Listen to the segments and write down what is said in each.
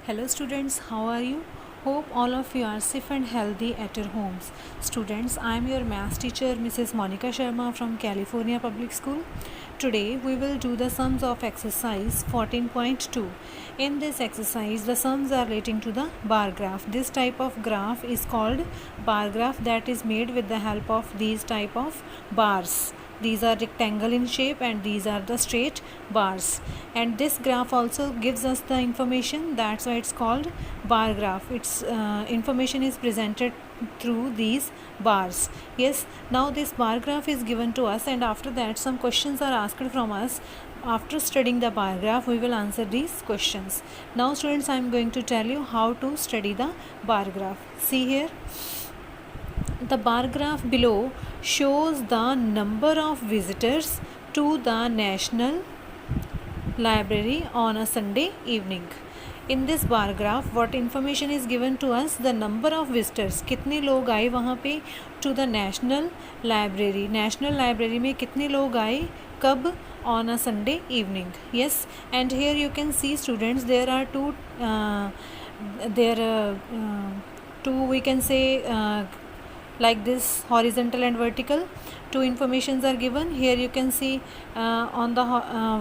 Hello students, how are you? Hope all of you are safe and healthy at your homes. Students, I am your math teacher Mrs. Monica Sharma from California Public School. Today we will do the sums of exercise 14.2. In this exercise, the sums are relating to the bar graph. This type of graph is called bar graph, that is made with the help of these type of bars. These are rectangle in shape and these are the straight bars, and this graph also gives us the information, that's why it's called bar graph. Its information is presented through these bars. Yes, now this bar graph is given to us, and after that some questions are asked from us. After studying the bar graph, we will answer these questions. Now students, I am going to tell you how to study the bar graph. See here, the bar graph below shows the number of visitors to the National Library on a Sunday evening. In this bar graph, what information is given to us? The number of visitors, कितने लोग आए वहाँ पे to the National Library. National Library में कितने लोग आए, कब? On a Sunday evening. Yes, and here you can see students, there are two we can say like this, horizontal and vertical. Two informations are given. Here you can see on the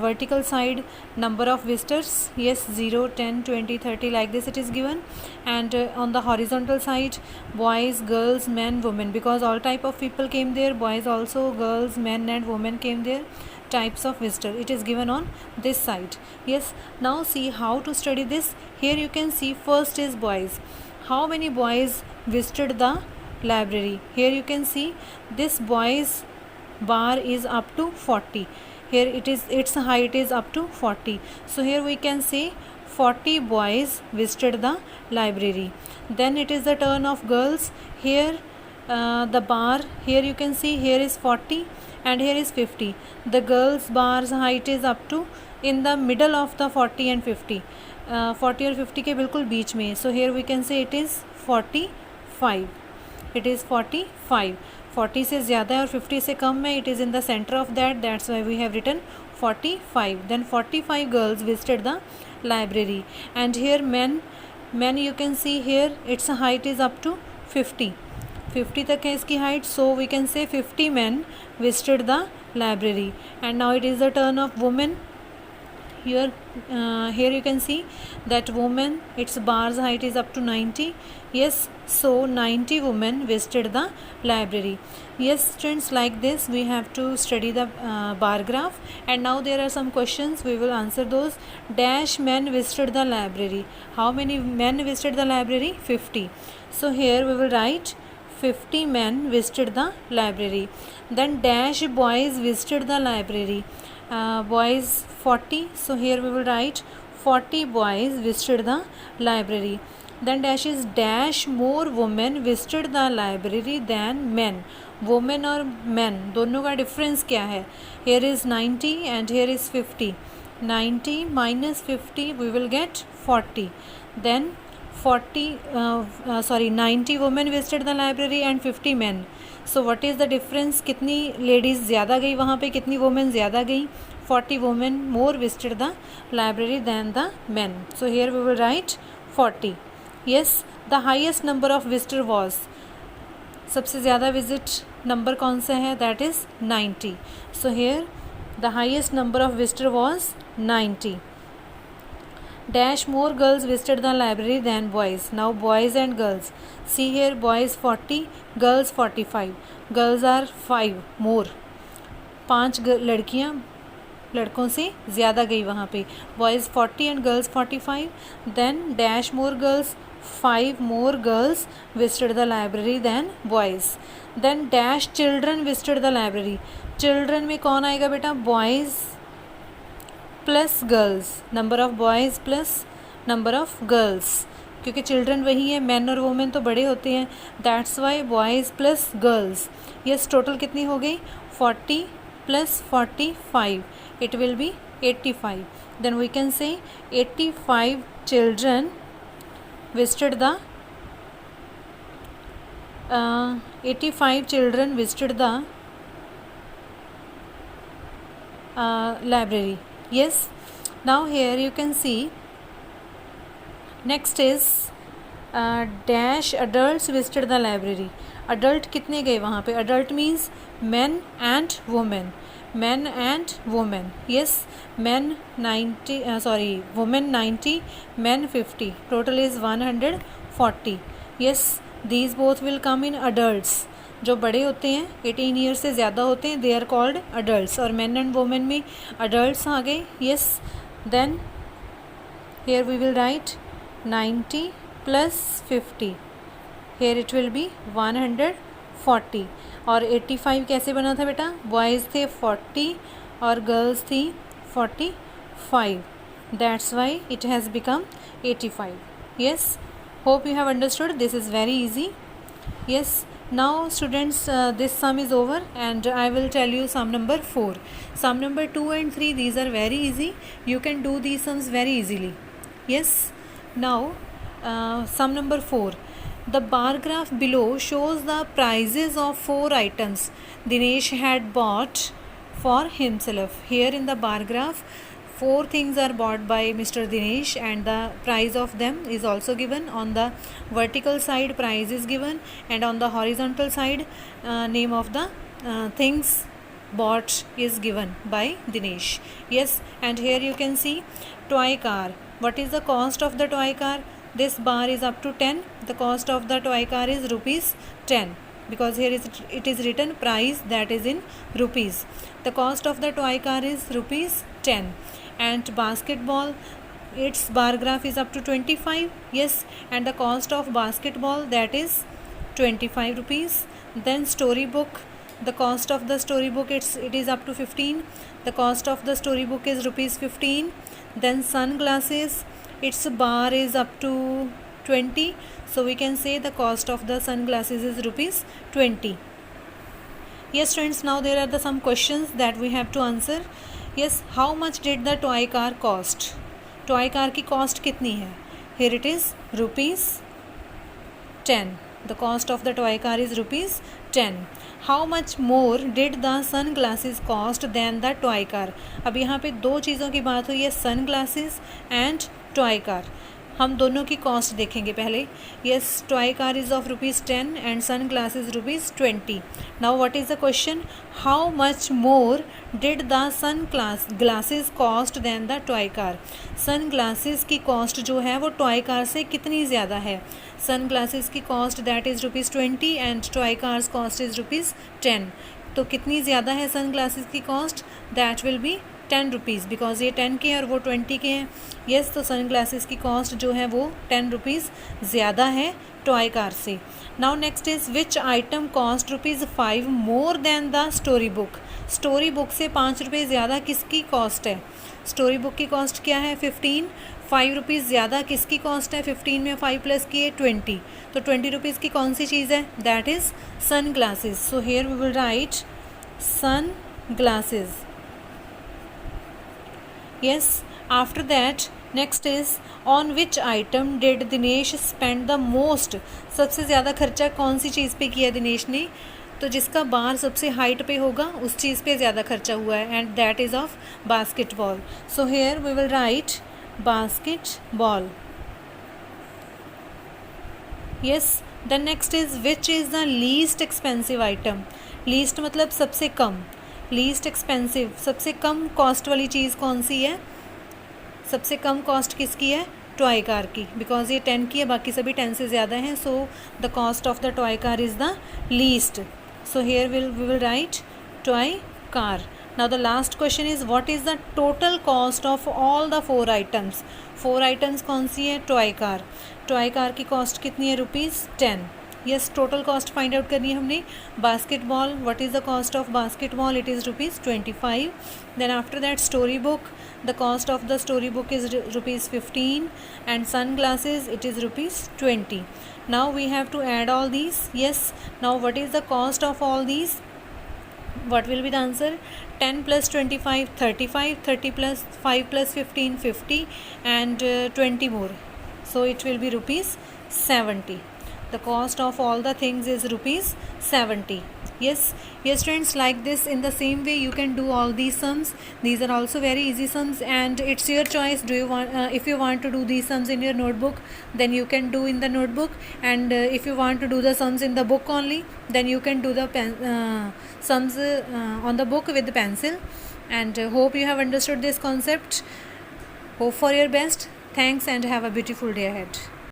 vertical side number of visitors. Yes, 0, 10, 20, 30, like this it is given. And on the horizontal side, boys, girls, men, women, because all type of people came there. Boys also, girls, men and women came there. Types of visitor, it is given on this side. Yes, now see how to study this. Here you can see first is boys. How many boys visited the library? Here you can see this boys bar is up to 40. Here it is, its height is up to 40. So here we can say 40 boys visited the library. Then it is the turn of girls. Here the bar, here you can see, here is 40 and here is 50. The girls bar's height is up to in the middle of the 40 and 50. 40 और 50 के बिल्कुल बीच में. So here we can say it is 45. It is 45. 40 से ज़्यादा है और 50 से कम है. It is in the center of that. That's why we have written 45. Then 45 girls visited the library. And here men you can see here its height is up to 50. 50 तक है इसकी height. So we can say 50 men visited the library. And now it is the turn of women. Here you can see that woman, its bar's height is up to 90. Yes, so 90 women visited the library. Yes students, like this we have to study the bar graph. And now there are some questions, we will answer those. Dash men visited the library. How many men visited the library? 50. So here we will write 50 men visited the library. Then dash boys visited the library. Boys 40. So here we will write 40 boys visited the library. Then dash is dash more women visited the library than men. Women और men दोनों का difference क्या है? Here is 90 and here is 50. 90 minus 50 we will get 40. Then 90 women visited the library and 50 men. So what is the difference? कितनी ladies ज़्यादा गई वहाँ पे, कितनी women ज़्यादा गई? 40 women more visited the library than the men. So here we will write 40. Yes, the highest number of visitor was, सबसे ज़्यादा visit number कौन सा है? That is 90. So here the highest number of visitor was 90. Dash more girls visited the library than boys. Now boys and girls. See here, boys 40, girls 45. Girls are 5 more. 5 लड़कियाँ लड़कों से ज़्यादा गई वहाँ पे. Boys 40 and girls 45. Then dash more girls, 5 more girls visited the library than boys. Then dash children visited the library. Children में कौन आएगा बेटा? Boys plus girls, number of boys plus number of girls, क्योंकि children वही है, man और women तो बड़े होते हैं. That's why boys plus girls. Yes, total कितनी हो गई? 40 plus 45, it will be 85. Then we can say 85 children visited the 85 children visited the library. Yes, now here you can see next is dash adult visited the library. Adult कितने गए वहाँ पे? Adult means men and women. Men and women. Yes, men 90, women 90, men 50. Total is 140. Yes, these both will come in adults. जो बड़े होते हैं 18 year से ज़्यादा होते हैं, दे आर कॉल्ड अडल्ट्स. और men and women में adults आ गए. Yes, then here we will write 90 plus 50. Here it will be 140. और 85 कैसे बना था बेटा? बॉयज़ थे 40 और गर्ल्स थी 45. That's why it has become 85. Yes, hope you have understood. This is very easy. Yes, now students, this sum is over and I will tell you sum number 4. Sum number 2 and 3, these are very easy. You can do these sums very easily. Yes, now sum number 4. The bar graph below shows the prices of 4 items Dinesh had bought for himself. Here in the bar graph, 4 things are bought by Mr. Dinesh and the price of them is also given. On the vertical side, price is given, and on the horizontal side, name of the things bought is given by Dinesh. Yes, and here you can see toy car. What is the cost of the toy car? This bar is up to 10. The cost of the toy car is rupees 10, because here it is written price, that is in rupees. The cost of the toy car is rupees 10. And basketball, its bar graph is up to 25. Yes, and the cost of basketball, that is 25 rupees. Then storybook, the cost of the storybook, it is up to 15. The cost of the storybook is rupees 15. Then sunglasses, its bar is up to 20, so we can say the cost of the sunglasses is rupees 20. Yes friends, now there are some questions that we have to answer. Yes, how much did the toy car cost? Toy car की cost कितनी है? Here it is rupees 10. The cost of the toy car is rupees 10. How much more did the sunglasses cost than the toy car? अब यहाँ पे दो चीज़ों की बात हुई है, sunglasses and टॉय कार. हम दोनों की कॉस्ट देखेंगे पहले. Yes, toy car is of rupees 10 and sunglasses rupees 20. Now what is the question? How much more did the sunglasses cost than the toy car? Sunglasses की cost जो है वो toy car से कितनी ज़्यादा है? Sunglasses की cost that is rupees 20 and toy cars cost is rupees 10. तो कितनी ज़्यादा है सन ग्लासेज की cost? That will be 10 rupees, because ये 10 के हैं और वो 20 के हैं. येस, तो सन ग्लासेस की कॉस्ट जो है वो 10 रुपीज़ ज़्यादा है टॉय कार से. Now next is which item cost rupees 5 more than the story book? Story book से 5 रुपये ज़्यादा किसकी कॉस्ट है? स्टोरी बुक की कॉस्ट क्या है? 15. 5 रुपीज़ ज़्यादा किसकी कॉस्ट है? 15 में 5 प्लस किए 20, तो 20 रुपीज़ की कौन सी चीज़ है? That is sunglasses. So here we will write sunglasses. Yes, after that next is on which item did Dinesh spend the most? सबसे ज़्यादा खर्चा कौन सी चीज़ पे किया दिनेश ने? तो जिसका बार सबसे हाइट पे होगा उस चीज़ पे ज़्यादा खर्चा हुआ है, and that is of basketball. So here we will write basketball. Yes, the next is which is the least expensive item? Least मतलब सबसे कम. लीस्ट एक्सपेंसिव, सबसे कम कॉस्ट वाली चीज़ कौन सी है? सबसे कम कॉस्ट किसकी है? टॉय कार की, बिकॉज ये 10 की है, बाकी सभी 10 से ज़्यादा हैं. So the cost of the toy car is the least. So here we will write toy car. Now the last question is what is the total cost of all the 4 items? 4 items कौन सी है? Toy car. Toy car की cost कितनी है? Rupees 10. Yes, total cost find out करनी है हमने. Basketball, what is the cost of basketball? It is rupees 25. Then after that story book, the cost of the story book is rupees 15 and sunglasses it is rupees 20. Now we have to add all these. Yes, now what is the cost of all these? What will be the answer? 10 plus 25 35, 30 plus 5 plus 15 50, and 20 more, so it will be rupees 70. The cost of all the things is rupees 70. Yes friends, like this, in the same way you can do all these sums. These are also very easy sums, and it's your choice. Do you want if you want to do these sums in your notebook, then you can do in the notebook, and if you want to do the sums in the book only, then you can do the sums on the book with the pencil. And hope you have understood this concept. Hope for your best. Thanks, and have a beautiful day ahead.